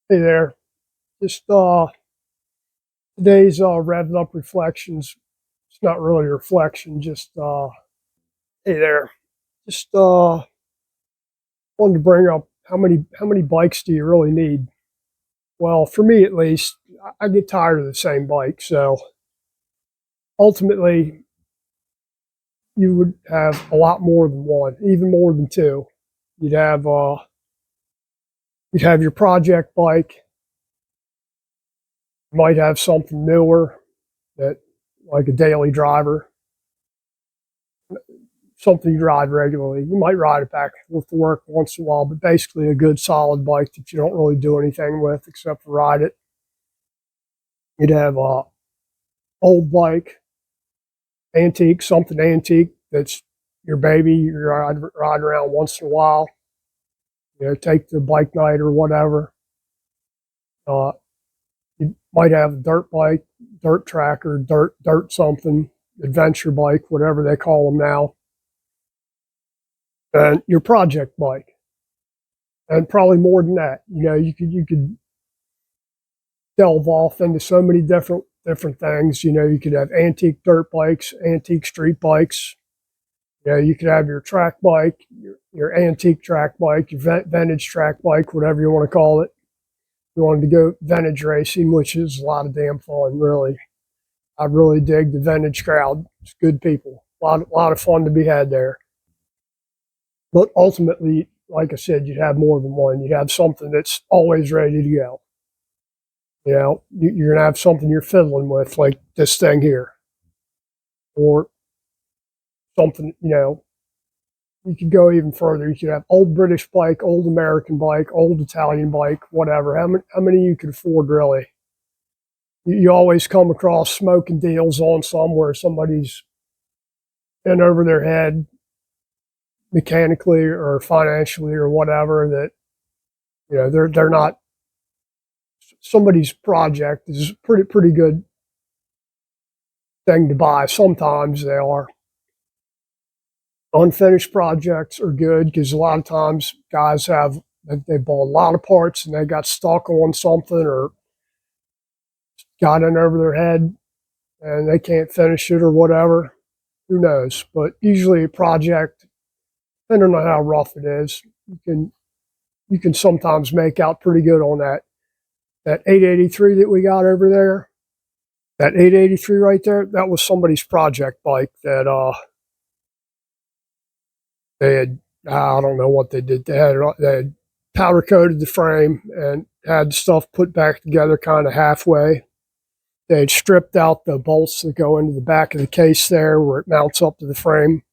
Hey there. Just today's Revved Up Reflections. It's not really a reflection, just hey there. Just wanted to bring up how many bikes do you really need? Well, for me at least, I get tired of the same bike. So ultimately you would have a lot more than one, even more than two. You'd have uh you'd have your project bike, you might have something newer that like a daily driver, something you ride regularly. You might ride it back with work once in a while, but basically a good solid bike that you don't really do anything with except for ride it. You'd have a old bike, antique, something antique that's your baby. You ride around once in a while. Take the bike night or whatever. Uh, you might have a dirt bike, dirt tracker, dirt something, adventure bike, whatever they call them now, and your project bike, and probably more than that. You could delve off into so many different things. You could have antique dirt bikes, antique street bikes. You could have your track bike, your antique track bike, your vintage track bike, whatever you want to call it. You wanted to go vintage racing, which is a lot of damn fun, really. I really dig the vintage crowd. It's good people. A lot of fun to be had there. But ultimately, like I said, you'd have more than one. You'd have something that's always ready to go. You're going to have something you're fiddling with, like this thing here, or something, you could go even further. You could have old British bike, old American bike, old Italian bike, whatever. How many you could afford, really? You always come across smoking deals on some where somebody's in over their head mechanically or financially or whatever, that, they're not, somebody's project is a pretty good thing to buy. Sometimes they are. Unfinished projects are good because a lot of times guys they bought a lot of parts and they got stuck on something or got in over their head and they can't finish it or whatever. Who knows? But usually a project, depending on how rough it is, you can sometimes make out pretty good on that 883 that we got over there. That 883 right there, that was somebody's project bike that they had, I don't know what they did. They had powder coated the frame and had stuff put back together kind of halfway. They had stripped out the bolts that go into the back of the case there where it mounts up to the frame.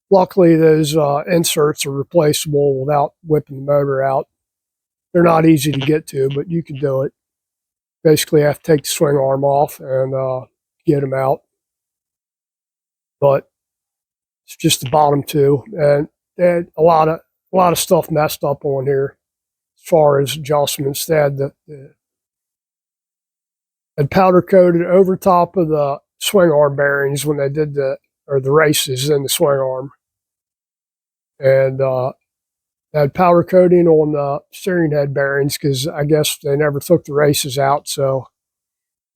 Luckily, those inserts are replaceable without whipping the motor out. They're not easy to get to, but you can do it. Basically, you have to take the swing arm off and get them out. But it's just the bottom two, and they had a lot of stuff messed up on here as far as adjustments. They had powder coated over top of the swing arm bearings when they did the races in the swing arm, and had powder coating on the steering head bearings because I guess they never took the races out, so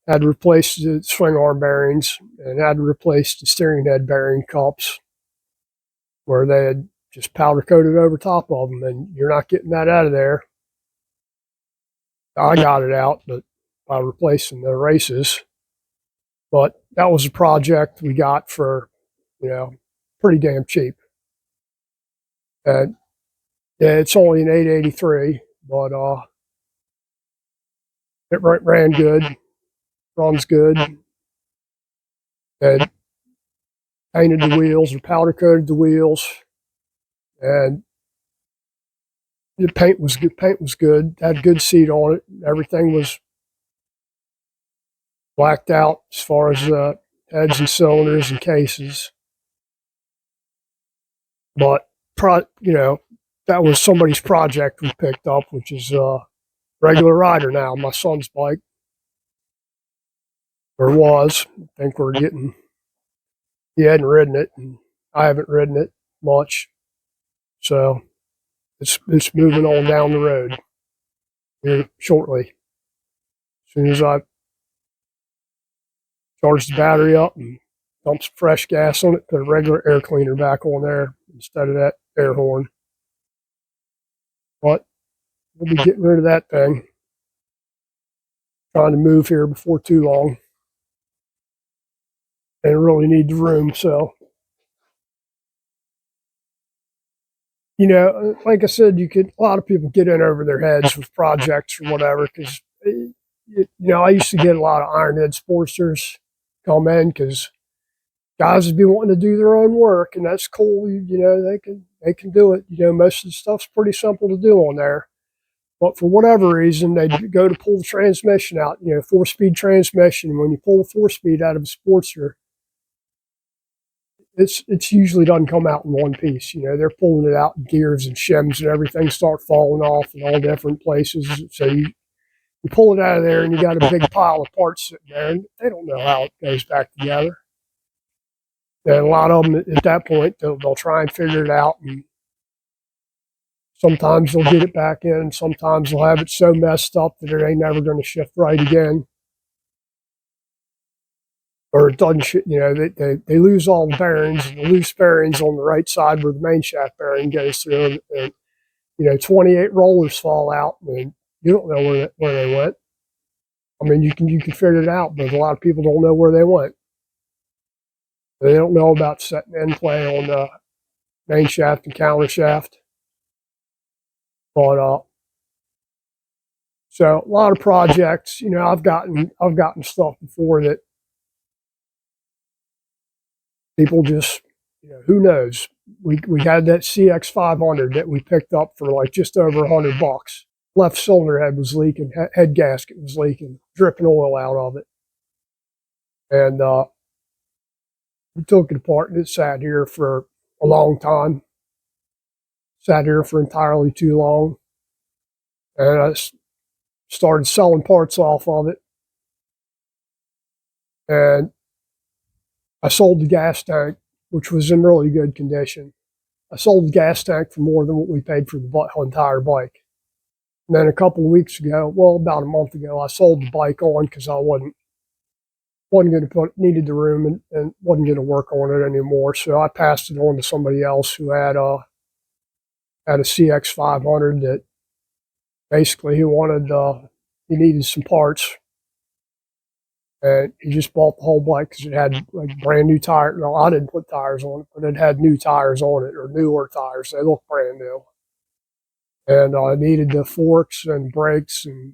had to replace the swing arm bearings and had to replace the steering head bearing cups where they had just powder coated over top of them, and you're not getting that out of there. I got it out, but by replacing the races. But that was a project we got for, pretty damn cheap. And yeah, it's only an 883, but it ran good, runs good, and painted the wheels or powder coated the wheels, and the paint was good. Paint was good. Had good seat on it. Everything was blacked out as far as heads and cylinders and cases. But that was somebody's project we picked up, which is a regular rider now. My son's bike, or was. I think we're getting. He hadn't ridden it, and I haven't ridden it much, so it's moving on down the road. here shortly. As soon as I charge the battery up and dump some fresh gas on it, put a regular air cleaner back on there instead of that air horn. But we'll be getting rid of that thing. Trying to move here before too long. And really need the room, so. You know, like I said, a lot of people get in over their heads with projects or whatever, because, I used to get a lot of ironhead sportsters come in because guys would be wanting to do their own work, and that's cool. They can do it. Most of the stuff's pretty simple to do on there. But for whatever reason, they go to pull the transmission out, 4-speed transmission. When you pull the 4-speed out of a Sportster, it's usually doesn't come out in one piece. They're pulling it out in gears and shims and everything start falling off in all different places. So you pull it out of there and you got a big pile of parts sitting there, and they don't know how it goes back together. And a lot of them at that point, they'll try and figure it out, and sometimes they'll get it back in. Sometimes they'll have it so messed up that it ain't never going to shift right again. Or it doesn't, they lose all the bearings, and the loose bearings on the right side where the main shaft bearing goes through, and 28 rollers fall out, and you don't know where they went. I mean, you can figure it out, but a lot of people don't know where they went. They don't know about setting end play on the main shaft and counter shaft. But so a lot of projects, I've gotten stuff before that people just, who knows? We had that CX500 that we picked up for like just over $100. Left cylinder head was leaking, head gasket was leaking, dripping oil out of it. And we took it apart, and it sat here for a long time. Sat here for entirely too long. And I started selling parts off of it. And I sold the gas tank, which was in really good condition. I sold the gas tank for more than what we paid for the entire bike. And then a couple of weeks ago, well, about a month ago, I sold the bike on because I wasn't going to needed the room and wasn't going to work on it anymore. So I passed it on to somebody else who had a CX500 that basically he needed some parts. And he just bought the whole bike because it had like brand new tires. No, I didn't put tires on it, but it had new tires on it, or newer tires. They look brand new. And I needed the forks and brakes and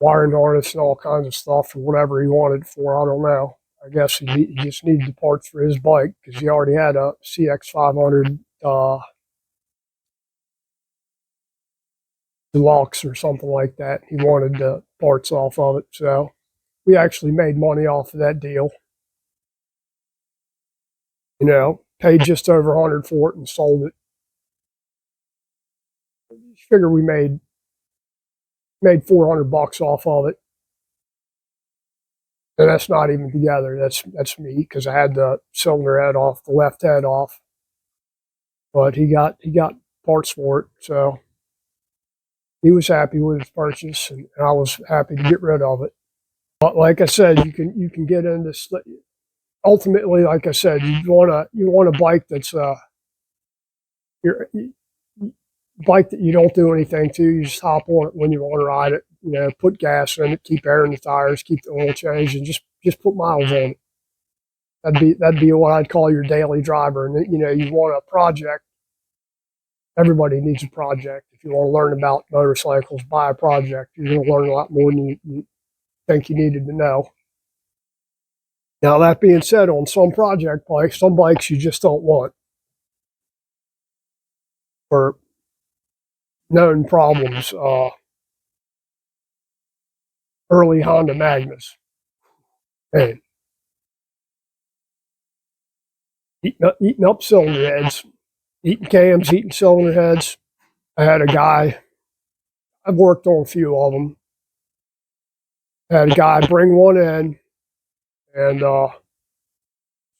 wiring harness and all kinds of stuff for whatever he wanted it for. I don't know. I guess he just needed the parts for his bike because he already had a CX500 Deluxe or something like that. He wanted the parts off of it. So we actually made money off of that deal. Paid just over 100 for it and sold it. Figure we made $400 off of it. And that's not even together. That's me, because I had the cylinder head off, the left head off. But he got parts for it, so he was happy with his purchase, and I was happy to get rid of it. But like I said, you can get into ultimately, like I said, you want a bike that's your bike that you don't do anything to. You just hop on it when you want to ride it. Put gas in it, keep air in the tires, keep the oil changed, and just put miles on it. That'd be what I'd call your daily driver. And you want a project. Everybody needs a project. If you want to learn about motorcycles, buy a project. You're going to learn a lot more than you think you needed to know. Now, that being said, on some project bikes, some bikes you just don't want for known problems. Early Honda Magnus. Man, eating up cylinder heads, eating cams, eating cylinder heads. I had a guy, I've worked on a few of them. I had a guy bring one in and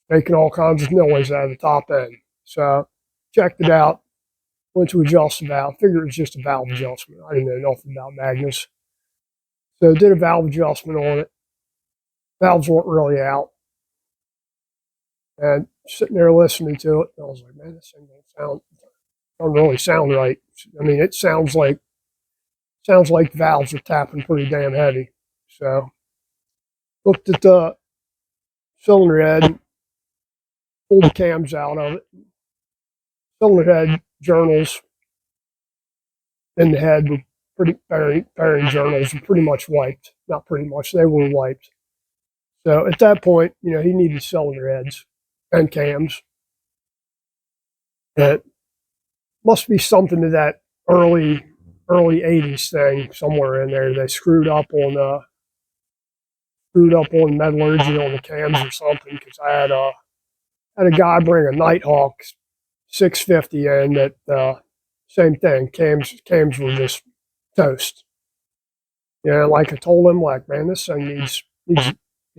making all kinds of noise out of the top end. So checked it out. went to adjust the valve. Figured it was just a valve adjustment. I didn't know nothing about magnets. So did a valve adjustment on it. Valves weren't really out. And sitting there listening to it, I was like, man, this thing don't really sound right. I mean, it sounds like the valves are tapping pretty damn heavy. So looked at the cylinder head, pulled the cams out of it. Cylinder head journals in the head were bearing journals were pretty much wiped. Not pretty much, they were wiped. So at that point, he needed cylinder heads and cams. It must be something to that early 80s thing somewhere in there. They screwed up on metallurgy on the cams or something, because I had a guy bring a Nighthawk 650 in that same thing. Cams were just toast. Like I told him, like, man, this thing needs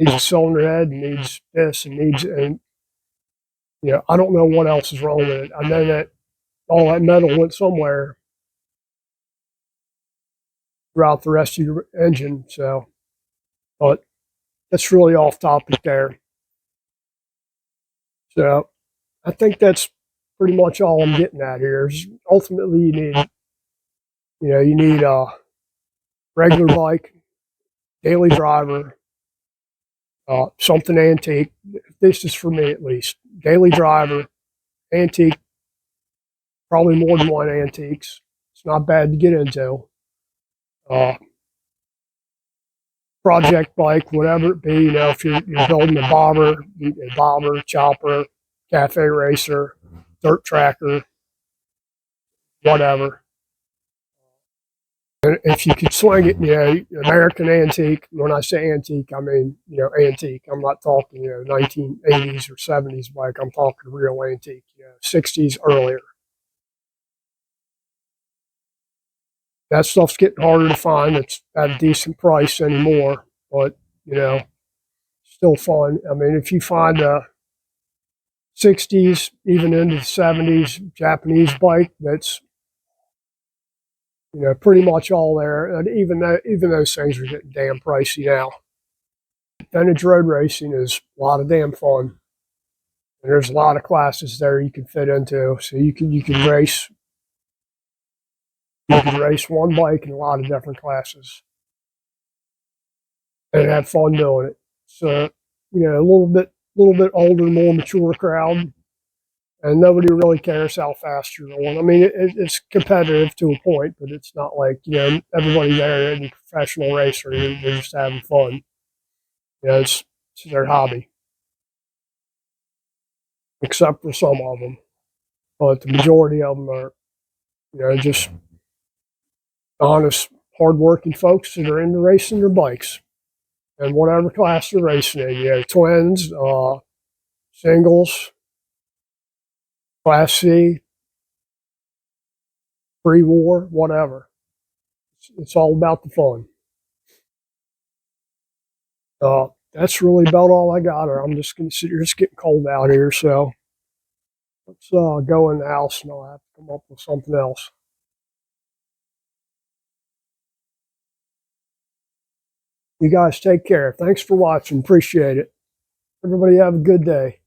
a cylinder head, needs this, and I don't know what else is wrong with it. I know that all that metal went somewhere throughout the rest of your engine. So, but that's really off topic there. So I think that's pretty much all I'm getting at here. Is ultimately, you need a regular bike, daily driver, something antique. This is for me at least. Daily driver, antique, probably more than one antiques. It's not bad to get into. Project bike, whatever it be, if you're building a bomber, chopper, cafe racer, dirt tracker, whatever. And if you could swing it, American antique. When I say antique, I mean, antique. I'm not talking, 1980s or 70s bike. I'm talking real antique, 60s earlier. That stuff's getting harder to find. It's at a decent price anymore, but, still fun. I mean, if you find a 60s, even into the 70s Japanese bike that's, pretty much all there, and even those things are getting damn pricey now. Vintage road racing is a lot of damn fun, and there's a lot of classes there you can fit into. So you can race one bike in a lot of different classes and have fun doing it. So a little bit older, more mature crowd, and nobody really cares how fast you're going. I mean, it's competitive to a point, but it's not like everybody there isn't a professional racer. They're just having fun. It's their hobby, except for some of them. But the majority of them are, just honest, hardworking folks that are into racing their bikes, and whatever class they're racing in. Twins, singles, Class C, pre-war, whatever. It's all about the fun. That's really about all I got. Or I'm just going to sit here. It's getting cold out here, so let's go in the house, and I'll have to come up with something else. You guys take care. Thanks for watching. Appreciate it. Everybody have a good day.